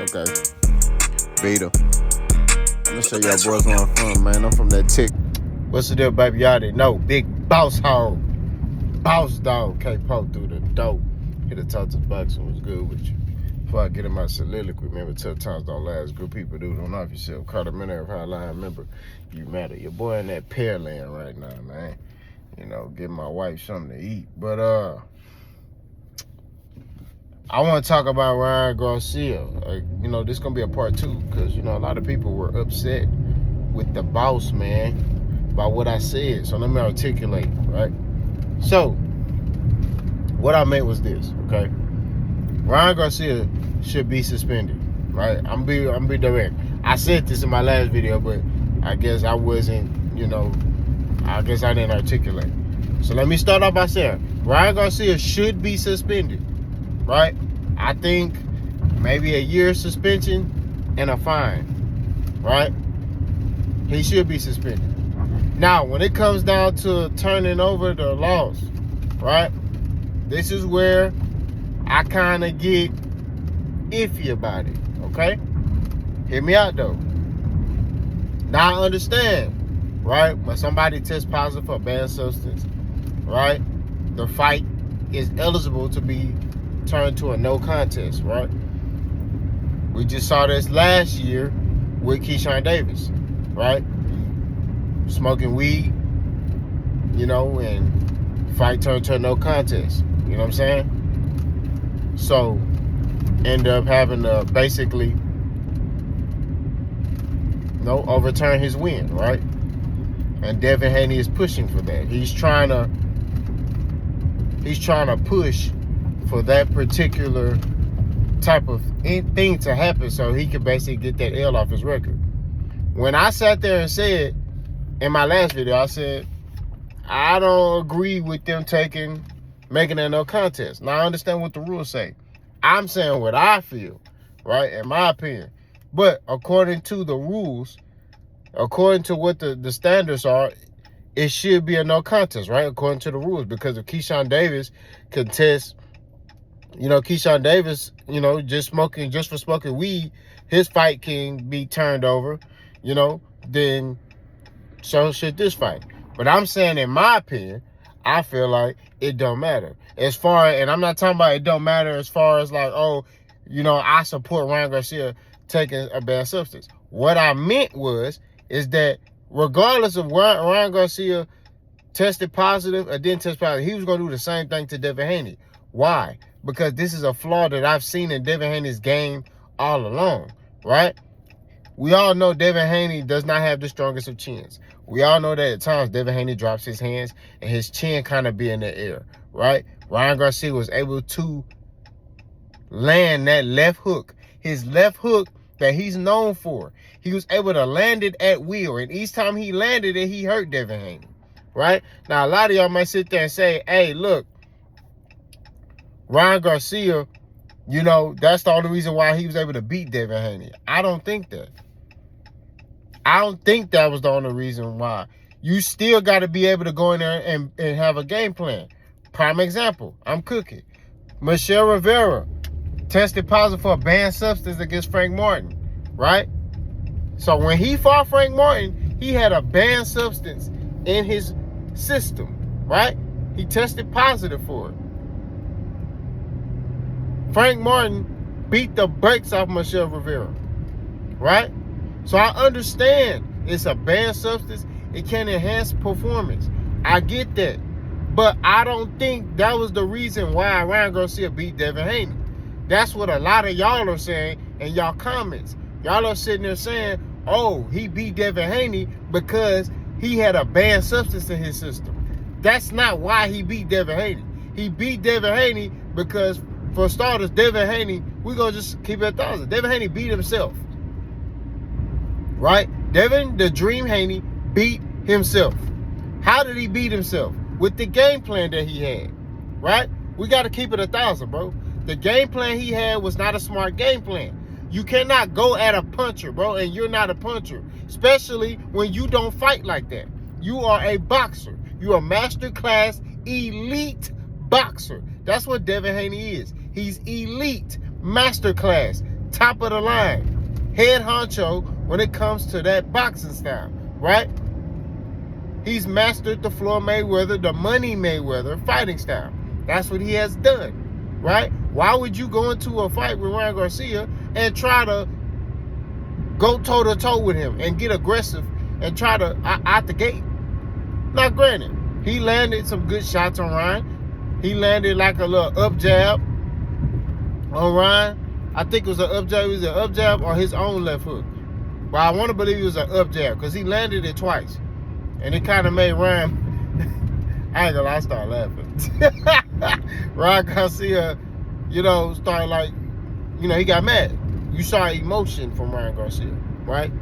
Okay. Beta. I'm gonna show y'all boys where I'm from, man. I'm from that tick. What's the deal, baby? Y'all didn't know. Big boss hog. Boss dog can't poke through the door. Hit a talk to the box and what's good with you. Before I get in my soliloquy, remember, tough times don't last. Good people do. Don't off yourself. Carter of how line. Remember, you matter. Your boy in that pear land right now, man. You know, give my wife something to eat. But, I want to talk about Ryan Garcia. You know, this going to be a part 2 because, you know, a lot of people were upset with the boss, man, about what I said. So let me articulate, right? So, what I meant was this, okay? Ryan Garcia should be suspended, right? I'm be direct. I said this in my last video, but I guess I wasn't, you know, I guess I didn't articulate. So let me start off by saying Ryan Garcia should be suspended, right? I think maybe a year suspension and a fine, right? He should be suspended. Now, when it comes down to turning over the loss, right? This is where I kind of get iffy about it, okay? Hear me out, though. Now, I understand, right? When somebody tests positive for a banned substance, right? The fight is eligible to be turned to a no contest, right? We just saw this last year with Keyshawn Davis, right? Smoking weed, you know, and fight turned to a no contest. You know what I'm saying? So, end up having to basically, you know, overturn his win, right? And Devin Haney is pushing for that. He's trying to push for that particular type of thing to happen so he can basically get that L off his record. When I sat there and said, in my last video, I said, I don't agree with them making it no contest. Now, I understand what the rules say. I'm saying what I feel, right, in my opinion. But according to the rules, according to what the standards are, it should be a no contest, right, according to the rules. Because if Keyshawn Davis contests, you know, Keyshawn Davis, you know, just for smoking weed, his fight can be turned over, you know, then so should this fight. But I'm saying, in my opinion, I feel like it don't matter. As far, and I'm not talking about it don't matter as far as like, oh, you know, I support Ryan Garcia taking a bad substance. What I meant is that regardless of Ryan Garcia tested positive or didn't test positive, he was going to do the same thing to Devin Haney. Why? Because this is a flaw that I've seen in Devin Haney's game all along, right? We all know Devin Haney does not have the strongest of chins. We all know that at times Devin Haney drops his hands and his chin kind of be in the air, right? Ryan Garcia was able to land that left hook. His left hook that he's known for. He was able to land it at will. And each time he landed it, he hurt Devin Haney, right? Now, a lot of y'all might sit there and say, hey, look, Ryan Garcia, you know, that's the only reason why he was able to beat Devin Haney. I don't think that. I don't think that was the only reason why. You still got to be able to go in there and have a game plan. Prime example, I'm cooking. Michelle Rivera tested positive for a banned substance against Frank Martin, right? So when he fought Frank Martin, he had a banned substance in his system, right? He tested positive for it. Frank Martin beat the brakes off Michelle Rivera, right? So I understand it's a banned substance. It can enhance performance. I get that. But I don't think that was the reason why Ryan Garcia beat Devin Haney. That's what a lot of y'all are saying in y'all comments. Y'all are sitting there saying, oh, he beat Devin Haney because he had a banned substance in his system. That's not why he beat Devin Haney. He beat Devin Haney because, for starters, Devin Haney, we're going to just keep it 1,000. Devin Haney beat himself. Right? Devin, the Dream Haney, beat himself. How did he beat himself? With the game plan that he had. Right? We got to keep it 1,000, bro. The game plan he had was not a smart game plan. You cannot go at a puncher, bro, and you're not a puncher. Especially when you don't fight like that. You are a boxer. You're a master class, elite boxer. That's what Devin Haney is. He's elite, master class, top top of the line, head honcho when it comes to that boxing style, right? He's mastered the Floyd Mayweather, the Money Mayweather fighting style. That's what he has done, right? Why would you go into a fight with Ryan Garcia and try to go toe-to-toe with him and get aggressive and try to out the gate? Now, granted, he landed some good shots on Ryan. He landed like a little up jab on Ryan. I think it was an up jab. It was an up jab or his own left hook. But I want to believe it was an up jab because he landed it twice. And it kind of made Ryan, I ain't gonna lie, I started laughing. Ryan Garcia, started like, he got mad. You saw emotion from Ryan Garcia, right?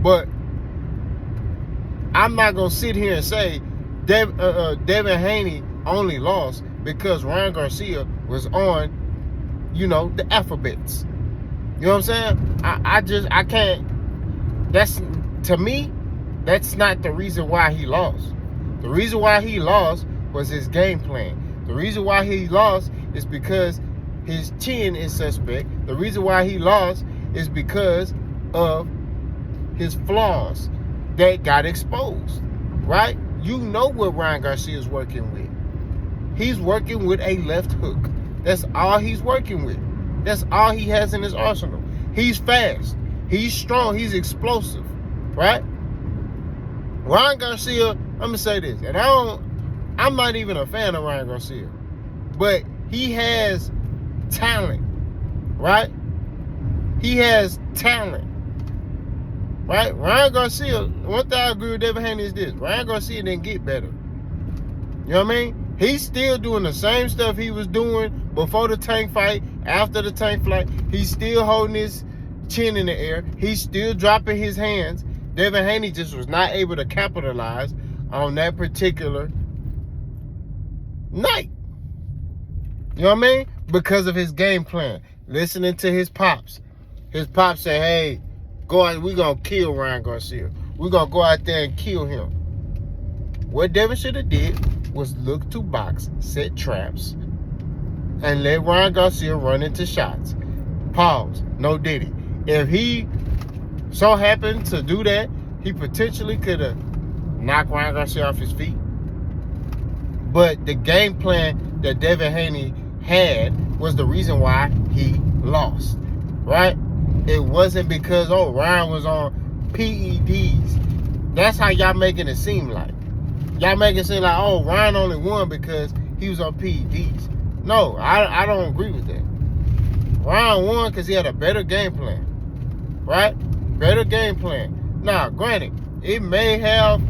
But I'm not gonna sit here and say Devin Haney only lost because Ryan Garcia was on, the alphabets. You know what I'm saying? I can't. To me, that's not the reason why he lost. The reason why he lost was his game plan. The reason why he lost is because his chin is suspect. The reason why he lost is because of his flaws that got exposed, right? You know what Ryan Garcia is working with. He's working with a left hook. That's all he's working with. That's all he has in his arsenal. He's fast. He's strong. He's explosive, right? Ryan Garcia, I'm going to say this, and I'm not even a fan of Ryan Garcia, but he has talent, right? He has talent, right? Ryan Garcia, one thing I agree with Devin Haney is this: Ryan Garcia didn't get better. You know what I mean? He's still doing the same stuff he was doing before the Tank fight, after the Tank fight. He's still holding his chin in the air. He's still dropping his hands. Devin Haney just was not able to capitalize on that particular night. You know what I mean? Because of his game plan. Listening to his pops. His pops said, hey, go out, we're going to kill Ryan Garcia. We're going to go out there and kill him. What Devin should have did was look to box, set traps, and let Ryan Garcia run into shots. Pause. No diddy. If he so happened to do that, he potentially could have knocked Ryan Garcia off his feet. But the game plan that Devin Haney had was the reason why he lost, right? It wasn't because, Ryan was on PED'S. That's how y'all making it seem like. Y'all making it seem like, Ryan only won because he was on PED'S. No, I don't agree with that. Ryan won because he had a better game plan, right? Better game plan. Now, granted, it may have,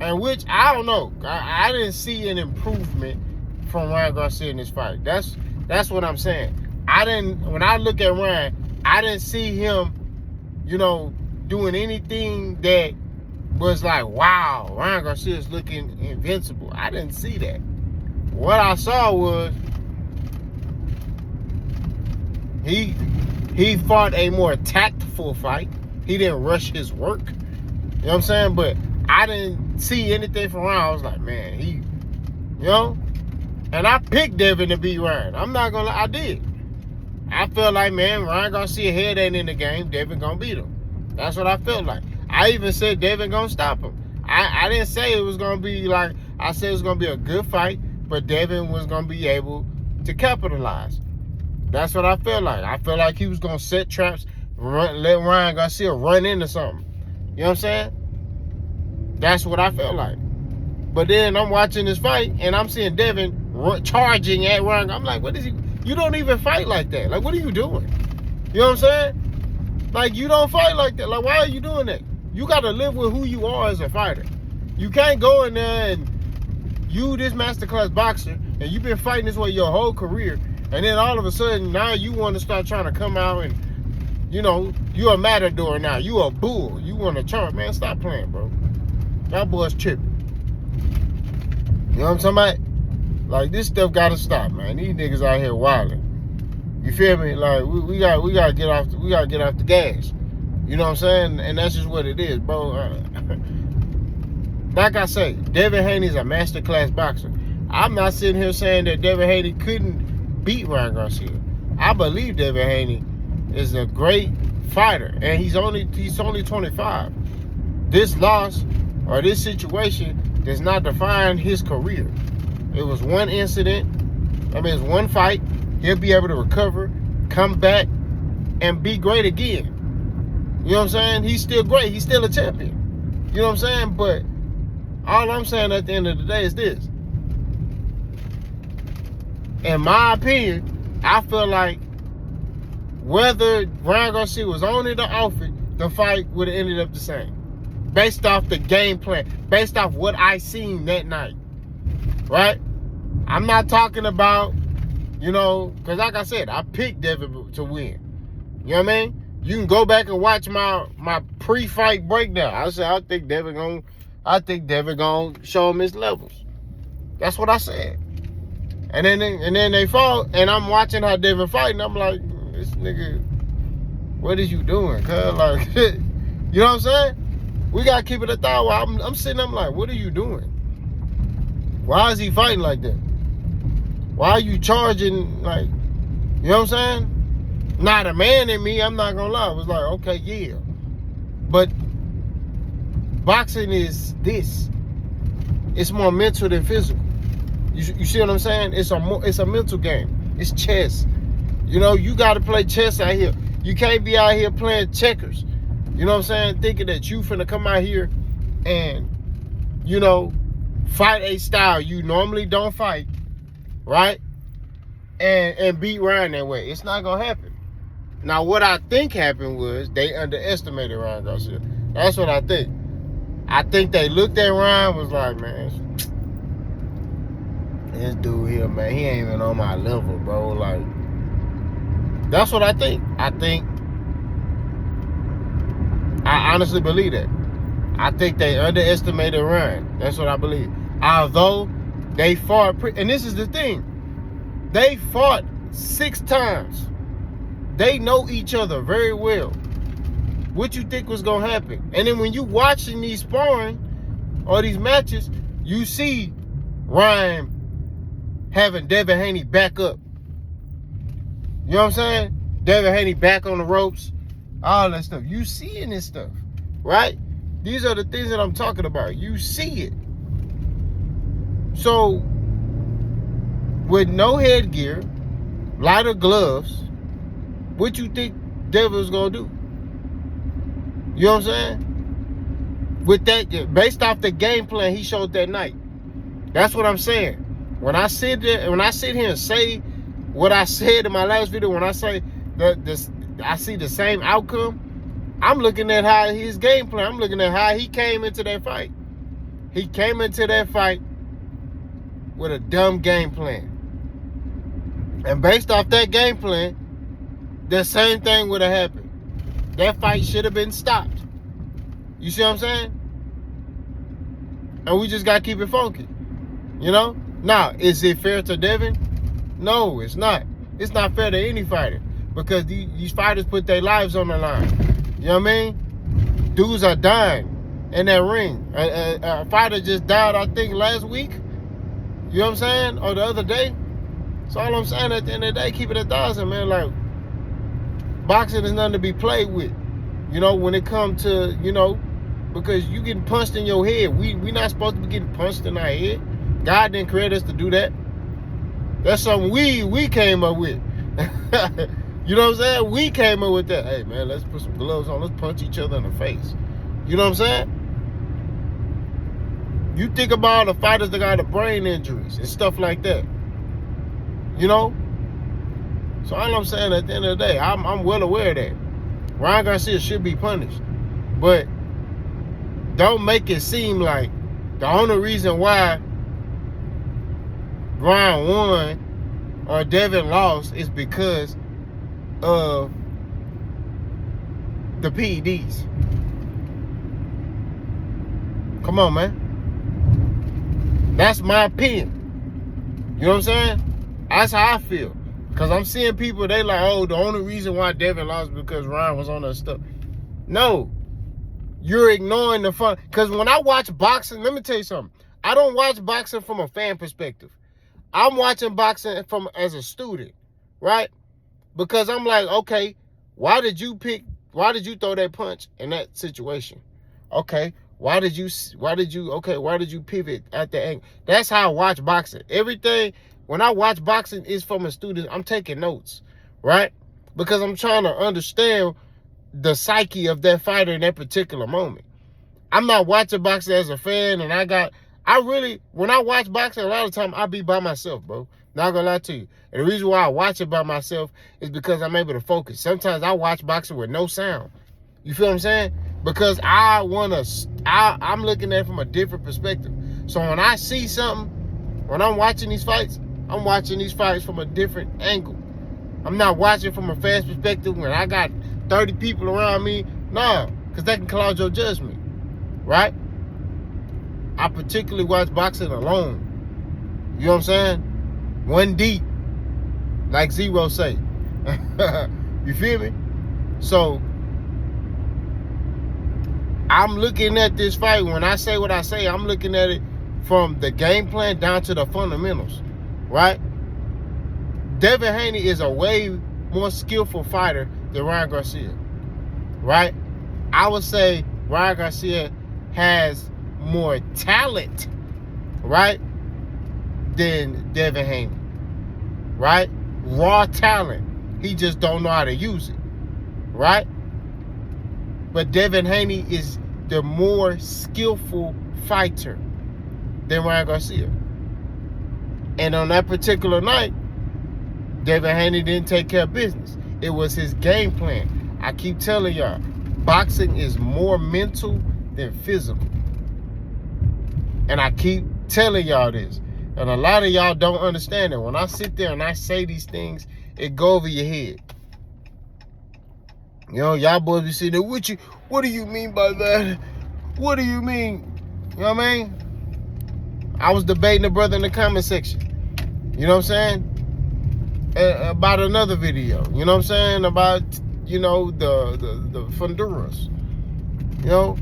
and which I don't know. I didn't see an improvement from Ryan Garcia in this fight. That's what I'm saying. When I look at Ryan, I didn't see him, doing anything that was like, wow, Ryan Garcia is looking invincible. I didn't see that. What I saw was he fought a more tactful fight. He didn't rush his work. You know what I'm saying? But I didn't see anything from Ryan. I was like, man, and I picked Devin to beat Ryan. I'm not gonna lie, I did. I felt like, man, Ryan Garcia head ain't in the game. Devin gonna beat him. That's what I felt like. I even said Devin gonna stop him. I didn't say it was gonna be like, I said it was gonna be a good fight, but Devin was gonna be able to capitalize. That's what I felt like. I felt like he was gonna set traps, let Ryan Garcia run into something. You know what I'm saying? That's what I felt like. But then I'm watching this fight and I'm seeing Devin charging at Ryan. I'm like, what is he? You don't even fight like that. Like, what are you doing? You know what I'm saying? Like, you don't fight like that. Like, why are you doing that? You got to live with who you are as a fighter. You can't go in there and you this masterclass boxer and you've been fighting this way your whole career, and then all of a sudden now you want to start trying to come out and, you're a matador now. You a bull. You want to charge. Man, stop playing, bro. That boy's tripping. You know what I'm talking about? Like, this stuff got to stop, man. These niggas out here wilding. You feel me? Like, we got to get off the gas. You know what I'm saying? And that's just what it is, bro. Like I say, Devin Haney's a masterclass boxer. I'm not sitting here saying that Devin Haney couldn't beat Ryan Garcia. I believe Devin Haney is a great fighter, and he's only 25. This loss or this situation does not define his career. It was one incident. It's one fight. He'll be able to recover, come back, and be great again. You know what I'm saying? He's still great. He's still a champion. You know what I'm saying? But all I'm saying at the end of the day is this. In my opinion, I feel like whether Ryan Garcia was on it or off it, the fight would have ended up the same. Based off the game plan. Based off what I seen that night. Right? I'm not talking about, because like I said, I picked Devin to win. You know what I mean? You can go back and watch my pre-fight breakdown. I said I think Devin gonna show him his levels. That's what I said. And then they fought, and I'm watching how Devin fight, and I'm like, this nigga, what is you doing? Cause like, you know what I'm saying? We gotta keep it a thought. I'm sitting, I'm like, what are you doing? Why is he fighting like that? Why are you charging like, you know what I'm saying? Not a man in me, I'm not gonna lie. I was like, okay, yeah. But boxing is this. It's more mental than physical. You see what I'm saying? It's a mental game. It's chess. You gotta play chess out here. You can't be out here playing checkers. You know what I'm saying? Thinking that you finna come out here and, fight a style you normally don't fight, right? And beat Ryan that way. It's not gonna happen. Now, what I think happened was they underestimated Ryan Garcia. That's what I think. I think they looked at Ryan, was like, man, this dude here, man, he ain't even on my level, bro. Like, that's what I think. I honestly believe that. I think they underestimated Ryan. That's what I believe. Although they fought, and this is the thing, they fought 6 times. They know each other very well. What you think was gonna happen? And then when you watching these sparring or these matches, you see Ryan having Devin Haney back up. You know what I'm saying? Devin Haney back on the ropes, all that stuff. You seeing this stuff, right? These are the things that I'm talking about. You see it. So, with no headgear, lighter gloves, what you think Devin was gonna do? You know what I'm saying? With that, based off the game plan he showed that night. That's what I'm saying. When I sit here and say what I said in my last video, when I say that I see the same outcome, I'm looking at how his game plan, I'm looking at how he came into that fight. He came into that fight with a dumb game plan. And based off that game plan, the same thing would have happened. That fight should have been stopped. You see what I'm saying? And we just got to keep it funky. Now, is it fair to Devin? No, it's not. It's not fair to any fighter. Because these fighters put their lives on the line. You know what I mean? Dudes are dying in that ring. A fighter just died, I think, last week. You know what I'm saying? Or the other day. So all I'm saying at the end of the day, keep it 1,000, man. Like, boxing is nothing to be played with. When it comes to, because you getting punched in your head. We not supposed to be getting punched in our head. God didn't create us to do that. That's something we came up with. You know what I'm saying? We came up with that. Hey, man, let's put some gloves on. Let's punch each other in the face. You know what I'm saying? You think about the fighters that got the brain injuries and stuff like that. So all I'm saying at the end of the day, I'm well aware of that. Ryan Garcia should be punished. But don't make it seem like the only reason why Ryan won or Devin lost is because of the PED'S. Come on, man. That's my opinion. You know what I'm saying? That's how I feel. Because I'm seeing people, they like, oh, the only reason why Devin lost is because Ryan was on that stuff. No. You're ignoring the fun. Because when I watch boxing, let me tell you something. I don't watch boxing from a fan perspective. I'm watching boxing as a student, right? Because I'm like, okay, why did you throw that punch in that situation? Okay, why did you pivot at the angle? That's how I watch boxing. Everything, when I watch boxing, is from a student. I'm taking notes, right? Because I'm trying to understand the psyche of that fighter in that particular moment. I'm not watching boxing as a fan, and when I watch boxing, a lot of time I be by myself, bro. Not gonna lie to you. And the reason why I watch it by myself is because I'm able to focus. Sometimes I watch boxing with no sound. You feel what I'm saying? Because I'm looking at it from a different perspective. So when I see something, when I'm watching these fights, I'm watching these fights from a different angle. I'm not watching from a fast perspective when I got 30 people around me. Nah, because that can cloud your judgment, right? I particularly watch boxing alone. You know what I'm saying? One deep, like Zero say. You feel me? So I'm looking at this fight. When I say what I say, I'm looking at it from the game plan down to the fundamentals, right? Devin Haney is a way more skillful fighter than Ryan Garcia, right? I would say Ryan Garcia has more talent, right, than Devin Haney, right? Raw talent. He just don't know how to use it, right? But Devin Haney is the more skillful fighter than Ryan Garcia. And on that particular night, Devin Haney didn't take care of business. It was his game plan. I keep telling y'all, boxing is more mental than physical. And I keep telling y'all this. And a lot of y'all don't understand it. When I sit there and I say these things, it go over your head. You know, y'all boys be sitting there, what do you mean by that? What do you mean? You know what I mean? I was debating a brother in the comment section. You know what I'm saying? About another video. You know what I'm saying? About, you know, the Honduras. You know?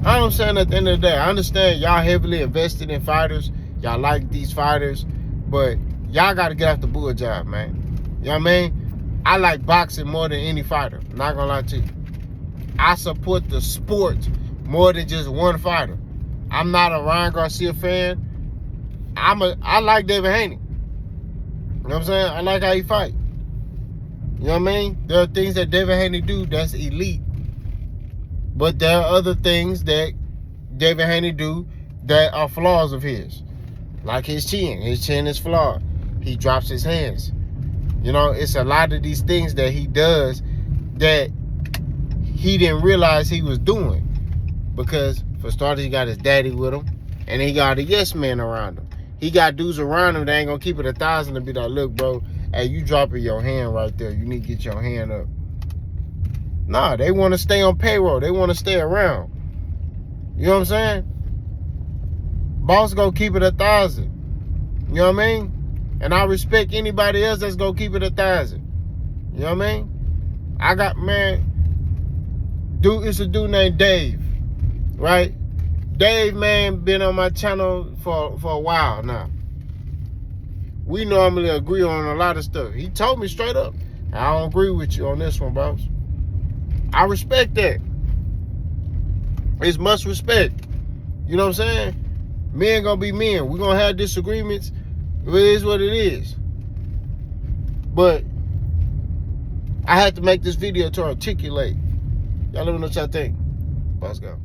I understand at the end of the day. I understand y'all heavily invested in fighters. Y'all like these fighters. But y'all got to get off the bull job, man. You know what I mean? I like boxing more than any fighter. I'm not going to lie to you. I support the sport more than just one fighter. I'm not a Ryan Garcia fan. I like Devin Haney. You know what I'm saying? I like how he fight. You know what I mean? There are things that Devin Haney do that's elite. But there are other things that Devin Haney do that are flaws of his. Like his chin. His chin is flawed. He drops his hands. You know, it's a lot of these things that he does that he didn't realize he was doing. Because, for starters, he got his daddy with him. And he got a yes man around him. He got dudes around him that ain't going to keep it 1,000 and be like, look, bro, hey, you dropping your hand right there. You need to get your hand up. Nah, they want to stay on payroll. They want to stay around. You know what I'm saying? Boss going to keep it 1,000. You know what I mean? And I respect anybody else that's going to keep it 1,000. You know what I mean? I got, man, it's a dude named Dave, right? Dave, man, been on my channel for a while now. We normally agree on a lot of stuff. He told me straight up, I don't agree with you on this one, boss. I respect that. It's much respect. You know what I'm saying? Men gonna be men. We're gonna have disagreements. It is what it is. But I had to make this video to articulate. Y'all let me know what y'all think. Boss go.